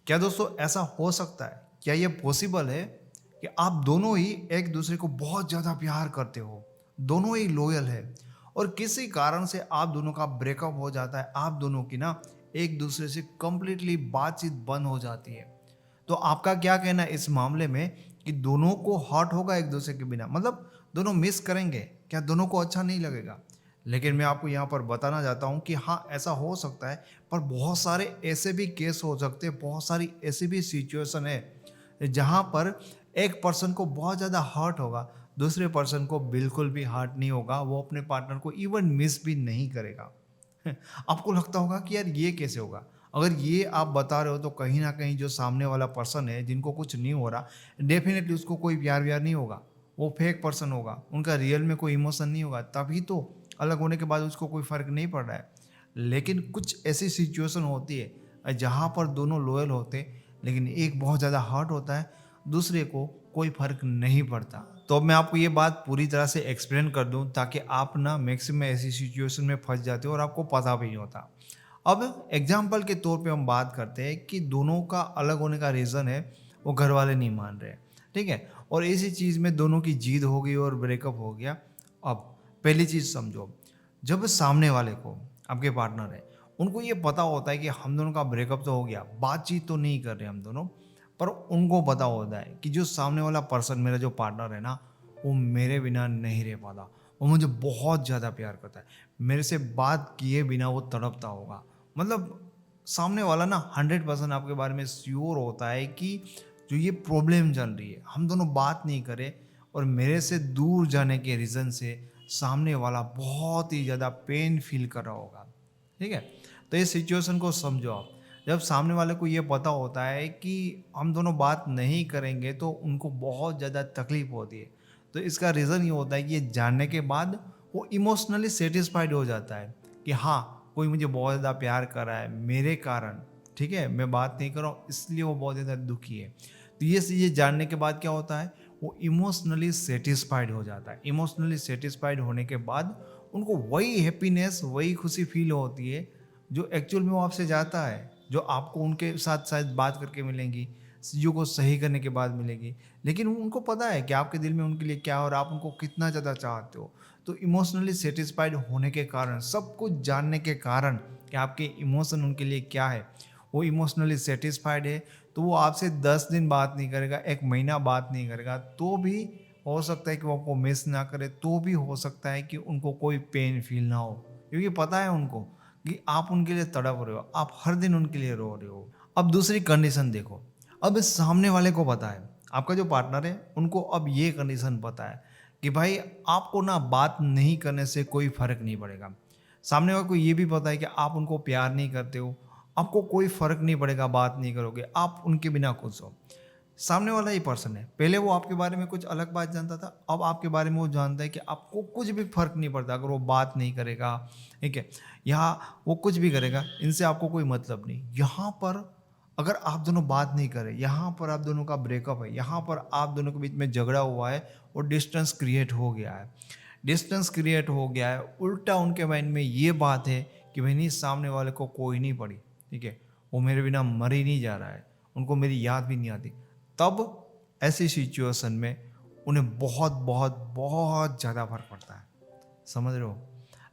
क्या दोस्तों ऐसा हो सकता है? क्या ये पॉसिबल है कि आप दोनों ही एक दूसरे को बहुत ज़्यादा प्यार करते हो, दोनों ही लॉयल है और किसी कारण से आप दोनों का ब्रेकअप हो जाता है, आप दोनों की ना एक दूसरे से कंप्लीटली बातचीत बंद हो जाती है। तो आपका क्या कहना है इस मामले में कि दोनों को हर्ट होगा एक दूसरे के बिना? मतलब दोनों मिस करेंगे, क्या दोनों को अच्छा नहीं लगेगा? लेकिन मैं आपको यहाँ पर बताना चाहता हूँ कि हाँ, ऐसा हो सकता है, पर बहुत सारे ऐसे भी केस हो सकते हैं, बहुत सारी ऐसी भी सिचुएशन है जहाँ पर एक पर्सन को बहुत ज़्यादा हर्ट होगा, दूसरे पर्सन को बिल्कुल भी हर्ट नहीं होगा, वो अपने पार्टनर को इवन मिस भी नहीं करेगा। आपको लगता होगा कि यार ये कैसे होगा? अगर ये आप बता रहे हो तो कहीं न कहीं जो सामने वाला पर्सन है जिनको कुछ नहीं हो रहा, डेफ़िनेटली उसको कोई प्यार-व्यार नहीं होगा। वो फेक पर्सन होगा, उनका रियल में कोई इमोशन नहीं होगा, तभी तो अलग होने के बाद उसको कोई फ़र्क नहीं पड़ रहा है। लेकिन कुछ ऐसी सिचुएशन होती है जहाँ पर दोनों लॉयल होते हैं, लेकिन एक बहुत ज़्यादा हर्ट होता है, दूसरे को कोई फ़र्क नहीं पड़ता। तो अब मैं आपको ये बात पूरी तरह से एक्सप्लेन कर दूँ ताकि आप ना मैक्सिमम ऐसी सिचुएशन में फँस जाते हो और आपको पता भी नहीं होता। अब एग्ज़ाम्पल के तौर पे हम बात करते हैं कि दोनों का अलग होने का रीज़न है, वो घरवाले नहीं मान रहे, ठीक है? और इसी चीज़ में दोनों की ज़िद हो गई और ब्रेकअप हो गया। अब पहली चीज़ समझो, जब सामने वाले को, आपके पार्टनर है, उनको ये पता होता है कि हम दोनों का ब्रेकअप तो हो गया, बातचीत तो नहीं कर रहे हम दोनों, पर उनको पता होता है कि जो सामने वाला पर्सन मेरा जो पार्टनर है ना, वो मेरे बिना नहीं रह पाता। वो मुझे बहुत ज़्यादा प्यार करता है। मेरे से बात किए बिना वो तड़पता होगा। मतलब सामने वाला ना 100% आपके बारे में श्योर होता है कि जो ये प्रॉब्लम चल रही है, हम दोनों बात नहीं करें और मेरे से दूर जाने के रीज़न से सामने वाला बहुत ही ज़्यादा पेन फ़ील कर रहा होगा, ठीक है? तो इस सिचुएशन को समझो आप। जब सामने वाले को ये पता होता है कि हम दोनों बात नहीं करेंगे तो उनको बहुत ज़्यादा तकलीफ़ होती है। तो इसका रीज़न ये होता है कि ये जानने के बाद वो इमोशनली सैटिस्फाइड हो जाता है कि हाँ, कोई मुझे बहुत ज़्यादा प्यार कर रहा है मेरे कारण, ठीक है? मैं बात नहीं कर रहा हूँ इसलिए वो बहुत ज़्यादा दुखी है। तो ये जानने के बाद क्या होता है, वो इमोशनली सैटिस्फाइड हो जाता है। इमोशनली सैटिस्फाइड होने के बाद उनको वही हैप्पीनेस, वही खुशी फ़ील होती है जो एक्चुअल में वो आपसे चाहता है, जो आपको उनके साथ शायद बात करके मिलेंगी, चीज़ों को सही करने के बाद मिलेगी। लेकिन उनको पता है कि आपके दिल में उनके लिए क्या है और आप उनको कितना ज़्यादा चाहते हो। तो इमोशनली सैटिस्फाइड होने के कारण, सब कुछ जानने के कारण कि आपके इमोशन उनके लिए क्या है, वो इमोशनली सैटिस्फाइड है, तो वो आपसे 10 दिन बात नहीं करेगा, 1 महीना बात नहीं करेगा, तो भी हो सकता है कि वो आपको मिस ना करे, तो भी हो सकता है कि उनको कोई पेन फ़ील ना हो। क्योंकि पता है उनको कि आप उनके लिए तड़प रहे हो, आप हर दिन उनके लिए रो रहे हो। अब दूसरी कंडीशन देखो, अब सामने वाले को पता है, आपका जो पार्टनर है, उनको अब ये कंडीशन पता है कि भाई आपको ना बात नहीं करने से कोई फ़र्क नहीं पड़ेगा। सामने वाले को ये भी पता है कि आप उनको प्यार नहीं करते हो, आपको कोई फ़र्क नहीं पड़ेगा, बात नहीं करोगे, आप उनके बिना खुश हो। सामने वाला ही पर्सन है, पहले वो आपके बारे में कुछ अलग बात जानता था, अब आपके बारे में वो जानता है कि आपको कुछ भी फ़र्क नहीं पड़ता अगर वो बात नहीं करेगा, ठीक है? या वो कुछ भी करेगा, इनसे आपको कोई मतलब नहीं। यहाँ पर अगर आप दोनों बात नहीं करें, यहाँ पर आप दोनों का ब्रेकअप है, यहाँ पर आप दोनों के बीच में झगड़ा हुआ है और डिस्टेंस क्रिएट हो गया है। डिस्टेंस क्रिएट हो गया है, उल्टा उनके माइंड में ये बात है कि भाई नहीं, सामने वाले को कोई नहीं पड़ी, ठीक है? वो मेरे बिना मर ही नहीं जा रहा है, उनको मेरी याद भी नहीं आती। तब ऐसी सिचुएशन में उन्हें बहुत बहुत बहुत ज़्यादा फ़र्क पड़ता है। समझ रहे हो?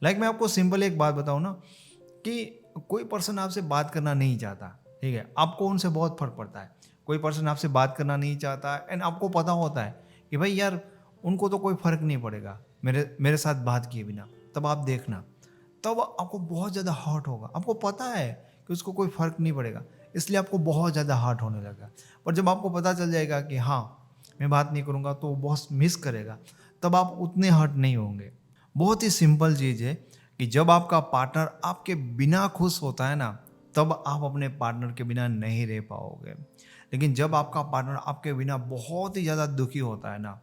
लाइक मैं आपको सिंपल एक बात बताऊँ ना कि कोई पर्सन आपसे बात करना नहीं चाहता, ठीक है? आपको उनसे बहुत फ़र्क पड़ता है। कोई पर्सन आपसे बात करना नहीं चाहता एंड आपको पता होता है कि भाई यार उनको तो कोई फ़र्क नहीं पड़ेगा मेरे मेरे साथ बात किए बिना। तब आप देखना, तब आपको बहुत ज़्यादा हर्ट होगा। आपको पता है कि उसको कोई फ़र्क नहीं पड़ेगा, इसलिए आपको बहुत ज़्यादा हर्ट होने लगा। पर जब आपको पता चल जाएगा कि हाँ, मैं बात नहीं करूँगा तो वो बहुत मिस करेगा, तब आप उतने हर्ट नहीं होंगे। बहुत ही सिंपल चीज़ है कि जब आपका पार्टनर आपके बिना खुश होता है ना, तब आप अपने पार्टनर के बिना नहीं रह पाओगे। लेकिन जब आपका पार्टनर आपके बिना बहुत ही ज़्यादा दुखी होता है ना,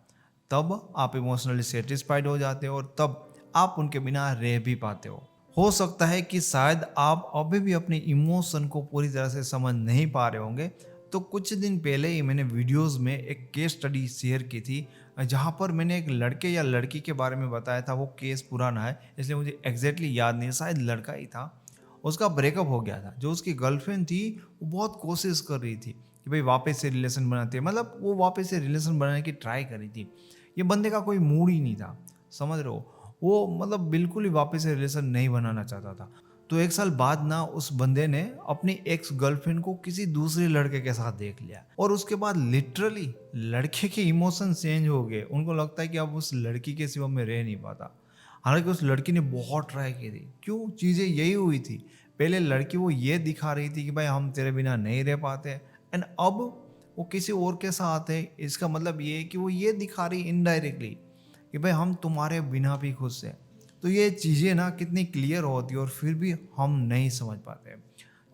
तब आप इमोशनली सैटिस्फाइड हो जाते हो और तब आप उनके बिना रह भी पाते हो। हो सकता है कि शायद आप अभी भी अपने इमोशन को पूरी तरह से समझ नहीं पा रहे होंगे। तो कुछ दिन पहले ही मैंने वीडियोस में एक केस स्टडी शेयर की थी, जहाँ पर मैंने एक लड़के या लड़की के बारे में बताया था। वो केस पुराना है इसलिए मुझे एग्जैक्टली याद नहीं है, शायद लड़का ही था। उसका ब्रेकअप हो गया था। जो उसकी गर्लफ्रेंड थी वो बहुत कोशिश कर रही थी कि भाई वापस से रिलेशन बनाते हैं, मतलब वो वापस से रिलेशन बनाने की ट्राई कर रही थी। ये बंदे का कोई मूड ही नहीं था, समझ रहे हो, वो मतलब बिल्कुल ही वापस से रिलेशन नहीं बनाना चाहता था। तो 1 साल बाद ना उस बंदे ने अपनी एक्स गर्लफ्रेंड को किसी दूसरे लड़के के साथ देख लिया और उसके बाद लिटरली लड़के के इमोशन चेंज हो गए। उनको लगता है कि अब उस लड़की के सिवा मैं रह नहीं पाता। हालांकि उस लड़की ने बहुत ट्राई की थी। क्यों? चीज़ें यही हुई थी। पहले लड़की वो ये दिखा रही थी कि भाई हम तेरे बिना नहीं रह पाते, एंड अब वो किसी और के साथ है। इसका मतलब ये है कि वो ये दिखा रही इनडायरेक्टली कि भाई हम तुम्हारे बिना भी खुश हैं। तो ये चीज़ें ना कितनी क्लियर होती है और फिर भी हम नहीं समझ पाते।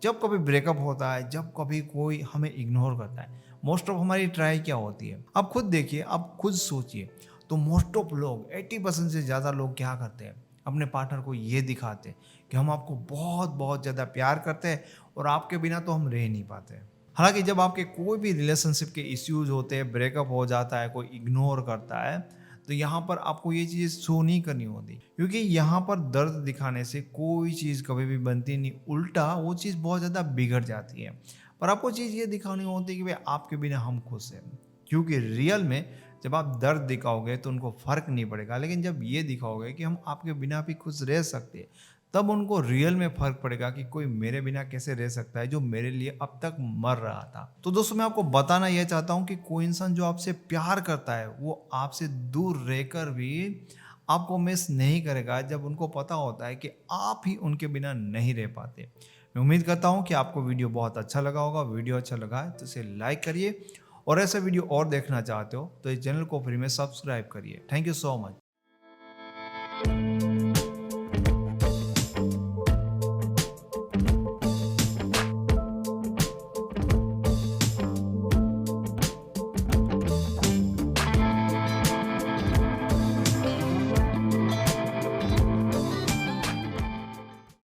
जब कभी ब्रेकअप होता है, जब कभी कोई हमें इग्नोर करता है, मोस्ट ऑफ हमारी ट्राई क्या होती है? आप खुद देखिए, आप खुद सोचिए। तो मोस्ट ऑफ लोग 80% से ज़्यादा लोग क्या करते हैं? अपने पार्टनर को ये दिखाते हैं कि हम आपको बहुत बहुत ज़्यादा प्यार करते हैं और आपके बिना तो हम रह नहीं पाते। हालांकि जब आपके कोई भी रिलेशनशिप के इश्यूज होते हैं, ब्रेकअप हो जाता है, कोई इग्नोर करता है, तो यहाँ पर आपको ये चीज़ शो नहीं करनी होती, क्योंकि यहाँ पर दर्द दिखाने से कोई चीज़ कभी भी बनती नहीं, उल्टा वो चीज़ बहुत ज़्यादा बिगड़ जाती है। पर आपको चीज़ ये दिखानी होती है कि भाई आपके बिना हम खुश हैं। क्योंकि रियल में जब आप दर्द दिखाओगे तो उनको फ़र्क नहीं पड़ेगा, लेकिन जब ये दिखाओगे कि हम आपके बिना भी खुश रह सकते हैं, तब उनको रियल में फ़र्क पड़ेगा कि कोई मेरे बिना कैसे रह सकता है जो मेरे लिए अब तक मर रहा था। तो दोस्तों, मैं आपको बताना यह चाहता हूँ कि कोई इंसान जो आपसे प्यार करता है वो आपसे दूर रहकर भी आपको मिस नहीं करेगा जब उनको पता होता है कि आप ही उनके बिना नहीं रह पाते। मैं उम्मीद करता हूँ कि आपको वीडियो बहुत अच्छा लगा होगा। वीडियो अच्छा लगा है तो इसे लाइक करिए, और ऐसा वीडियो और देखना चाहते हो तो इस चैनल को फ्री में सब्सक्राइब करिए। Thank you so much.